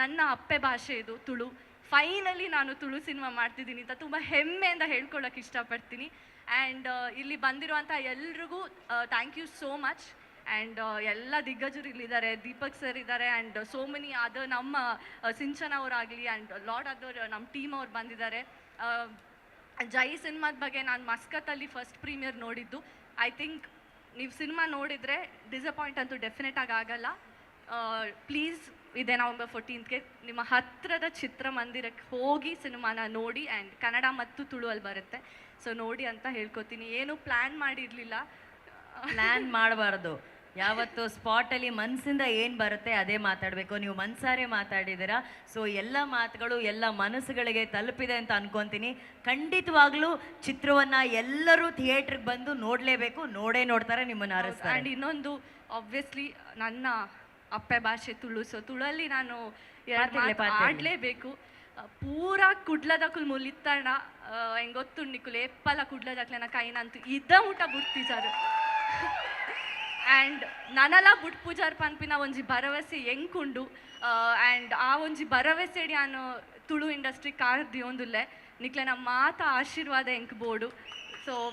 ನನ್ನ ಅಪ್ಪೆ ಭಾಷೆ ಇದು ತುಳು. ಫೈನಲಿ ನಾನು ತುಳು ಸಿನಿಮಾ ಮಾಡ್ತಿದ್ದೀನಿ ಅಂತ ತುಂಬ ಹೆಮ್ಮೆಯಿಂದ ಹೇಳ್ಕೊಳ್ಳೋಕೆ ಇಷ್ಟಪಡ್ತೀನಿ. ಆ್ಯಂಡ್ ಇಲ್ಲಿ ಬಂದಿರುವಂಥ ಎಲ್ರಿಗೂ thank you so much. And ಎಲ್ಲ ದಿಗ್ಗಜರು ಇಲ್ಲಿದ್ದಾರೆ, ದೀಪಕ್ ಸರ್ ಇದ್ದಾರೆ, ಆ್ಯಂಡ್ ಸೋ ಮೆನಿ ಅದರ್ ನಮ್ಮ ಸಿಂಚನ ಅವರಾಗಲಿ ಆ್ಯಂಡ್ ಲಾಟ್ ಅದರ್ ನಮ್ಮ ಟೀಮ್ ಅವ್ರು ಬಂದಿದ್ದಾರೆ. ಜೈ ಸಿನಿಮಾದ ಬಗ್ಗೆ ನಾನು ಮಸ್ಕತ್ತಲ್ಲಿ ಫಸ್ಟ್ ಪ್ರೀಮಿಯರ್ ನೋಡಿದ್ದು. ಐ ಥಿಂಕ್ ನೀವು ಸಿನಿಮಾ ನೋಡಿದರೆ ಡಿಸಪಾಯಿಂಟ್ ಅಂತೂ ಡೆಫಿನೆಟ್ ಆಗಿ ಆಗಲ್ಲ. ಪ್ಲೀಸ್ ಇದೆ ನವಂಬರ್ 14ಗೆ ನಿಮ್ಮ ಹತ್ತಿರದ ಚಿತ್ರಮಂದಿರಕ್ಕೆ ಹೋಗಿ ಸಿನಿಮಾನ ನೋಡಿ. ಆ್ಯಂಡ್ ಕನ್ನಡ ಮತ್ತು ತುಳು ಅಲ್ಲಿ ಬರುತ್ತೆ, ಸೊ ನೋಡಿ ಅಂತ ಹೇಳ್ಕೊತೀನಿ. ಏನು ಪ್ಲ್ಯಾನ್ ಮಾಡಿರಲಿಲ್ಲ. ಪ್ಲ್ಯಾನ್ ಮಾಡಬಾರ್ದು, ಯಾವತ್ತು ಸ್ಪಾಟಲ್ಲಿ ಮನಸ್ಸಿಂದ ಏನು ಬರುತ್ತೆ ಅದೇ ಮಾತಾಡಬೇಕು. ನೀವು ಮನಸಾರೆ ಮಾತಾಡಿದ್ದೀರಾ, ಸೊ ಎಲ್ಲ ಮಾತುಗಳು ಎಲ್ಲ ಮನಸ್ಸುಗಳಿಗೆ ತಲುಪಿದೆ ಅಂತ ಅನ್ಕೊತೀನಿ. ಖಂಡಿತವಾಗ್ಲೂ ಚಿತ್ರವನ್ನು ಎಲ್ಲರೂ ಥಿಯೇಟ್ರಿಗೆ ಬಂದು ನೋಡಲೇಬೇಕು, ನೋಡೇ ನೋಡ್ತಾರೆ, ನಿಮ್ಮನ್ನು ಅರಸ್ತಾರೆ. ಆ್ಯಂಡ್ ಇನ್ನೊಂದು ಆಬ್ವಿಯಸ್ಲಿ ನನ್ನ ಅಪ್ಪೆ ಭಾಷೆ ತುಳು, ಸೊ ತುಳಲ್ಲಿ ನಾನು ಆಡಲೇಬೇಕು. ಪೂರಾ ಕುಡ್ಲದಕ್ಕೂ ಮುಲಿತ್ತಣ ಹೆಂಗೆ ಗೊತ್ತುಂಡಿಕುಲು ಎಪ್ಪಲ ಕುಡ್ಲದಕ್ಲೆನ ಕೈನಂತೂ ಇದ್ದ ಊಟ ಬುಡ್ತಿಜಾರು. ಆ್ಯಂಡ್ ನನಲ ಬುಡ್ ಪೂಜಾರ್ ಪನ್ಪಿನ ಒಂಜಿ ಭರವಸೆ ಎಂಕುಂಡು. ಆ್ಯಂಡ್ ಆ ಒಂಜಿ ಭರವಸೆಡಿ ನಾನು ತುಳು ಇಂಡಸ್ಟ್ರಿ ಕಾರ್ದಿ ಒಂದುಲ್ಲೆ ನಿಕ್ಲೆನ ಮಾತ ಆಶೀರ್ವಾದ ಎಂಕ್ ಬೋಡು. ಸೊ